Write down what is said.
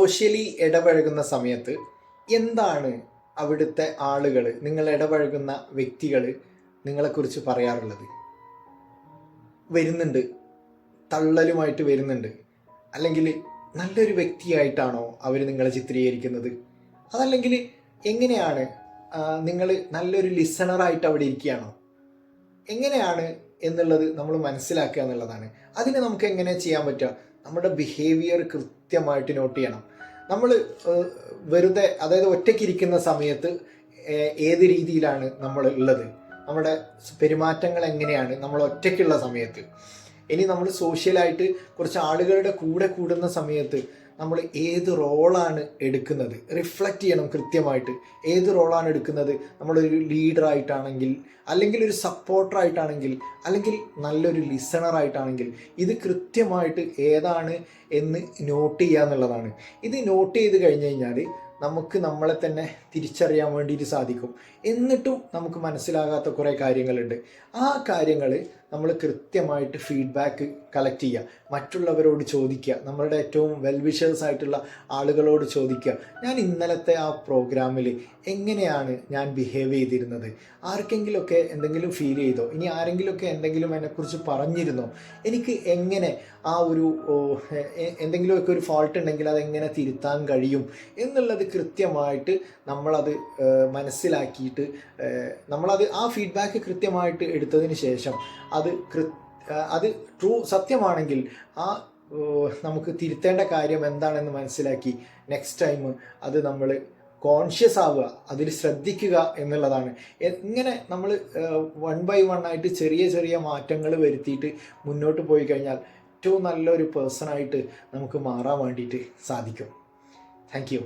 Socially ഇടപഴകുന്ന സമയത്ത് എന്താണ് അവിടുത്തെ ആളുകൾ, നിങ്ങൾ ഇടപഴകുന്ന വ്യക്തികൾ നിങ്ങളെക്കുറിച്ച് പറയാറുള്ളത്? വരുന്നുണ്ട്, തള്ളലുമായിട്ട് വരുന്നുണ്ട്, അല്ലെങ്കിൽ നല്ലൊരു വ്യക്തിയായിട്ടാണോ അവർ നിങ്ങളെ ചിത്രീകരിക്കുന്നത്? അതല്ലെങ്കിൽ എങ്ങനെയാണ്? നിങ്ങൾ നല്ലൊരു ലിസണറായിട്ട് അവിടെ ഇരിക്കുകയാണോ? എങ്ങനെയാണ് എന്നുള്ളത് നമ്മൾ മനസ്സിലാക്കുക എന്നുള്ളതാണ്. അതിന് നമുക്ക് എങ്ങനെ ചെയ്യാൻ പറ്റുക? നമ്മുടെ ബിഹേവിയർ കൃത്യമായിട്ട് നോട്ട് ചെയ്യണം. നമ്മൾ വെറുതെ, അതായത് ഒറ്റയ്ക്കിരിക്കുന്ന സമയത്ത് ഏത് രീതിയിലാണ് നമ്മൾ ഉള്ളത്, നമ്മുടെ പെരുമാറ്റങ്ങൾ എങ്ങനെയാണ് നമ്മൾ ഒറ്റയ്ക്കുള്ള സമയത്ത്. ഇനി നമ്മൾ സോഷ്യലായിട്ട് കുറച്ച് ആളുകളുടെ കൂടെ കൂടുന്ന സമയത്ത് നമ്മൾ ഏത് റോളാണ് എടുക്കുന്നത് റിഫ്ലക്റ്റ് ചെയ്യണം കൃത്യമായിട്ട്. ഏത് റോളാണ് എടുക്കുന്നത്? നമ്മളൊരു ലീഡറായിട്ടാണെങ്കിൽ, അല്ലെങ്കിൽ ഒരു സപ്പോർട്ടറായിട്ടാണെങ്കിൽ, അല്ലെങ്കിൽ നല്ലൊരു ലിസണറായിട്ടാണെങ്കിൽ, ഇത് കൃത്യമായിട്ട് ഏതാണ് എന്ന് നോട്ട് ചെയ്യുക എന്നുള്ളതാണ്. ഇത് നോട്ട് ചെയ്ത് കഴിഞ്ഞ് കഴിഞ്ഞാൽ നമുക്ക് നമ്മളെ തന്നെ തിരിച്ചറിയാൻ വേണ്ടിയിട്ട് സാധിക്കും. എന്നിട്ടും നമുക്ക് മനസ്സിലാകാത്ത കുറേ കാര്യങ്ങളുണ്ട്. ആ കാര്യങ്ങൾ നമ്മൾ കൃത്യമായിട്ട് ഫീഡ്ബാക്ക് കളക്ട് ചെയ്യുക, മറ്റുള്ളവരോട് ചോദിക്കുക, നമ്മളുടെ ഏറ്റവും വെൽവിഷേഴ്സ് ആയിട്ടുള്ള ആളുകളോട് ചോദിക്കുക, ഞാൻ ഇന്നലത്തെ ആ പ്രോഗ്രാമിൽ എങ്ങനെയാണ് ഞാൻ ബിഹേവ് ചെയ്തിരുന്നത്? ആർക്കെങ്കിലുമൊക്കെ എന്തെങ്കിലും ഫീൽ ചെയ്തോ? ഇനി ആരെങ്കിലുമൊക്കെ എന്തെങ്കിലും എന്നെക്കുറിച്ച് പറഞ്ഞിരുന്നോ? എനിക്ക് എങ്ങനെ ആ ഒരു എന്തെങ്കിലുമൊക്കെ ഒരു ഫോൾട്ട് ഉണ്ടെങ്കിൽ അതെങ്ങനെ തിരുത്താൻ കഴിയും എന്നുള്ളത് കൃത്യമായിട്ട് നമ്മളത് മനസ്സിലാക്കിയിട്ട് നമ്മളത് ആ ഫീഡ്ബാക്ക് കൃത്യമായിട്ട് എടുത്തതിന് ശേഷം അത് ട്രൂ സത്യമാണെങ്കിൽ നമുക്ക് തിരുത്തേണ്ട കാര്യം എന്താണെന്ന് മനസ്സിലാക്കി നെക്സ്റ്റ് ടൈം അത് നമ്മൾ കോൺഷ്യസ് ആവുക, അതിൽ ശ്രദ്ധിക്കുക എന്നുള്ളതാണ്. ഇങ്ങനെ നമ്മൾ 1 by 1 ആയിട്ട് ചെറിയ ചെറിയ മാറ്റങ്ങൾ വരുത്തിയിട്ട് മുന്നോട്ട് പോയി കഴിഞ്ഞാൽ ഏറ്റവും നല്ലൊരു പേഴ്സണായിട്ട് നമുക്ക് മാറാൻ വേണ്ടിയിട്ട് സാധിക്കും. Thank you.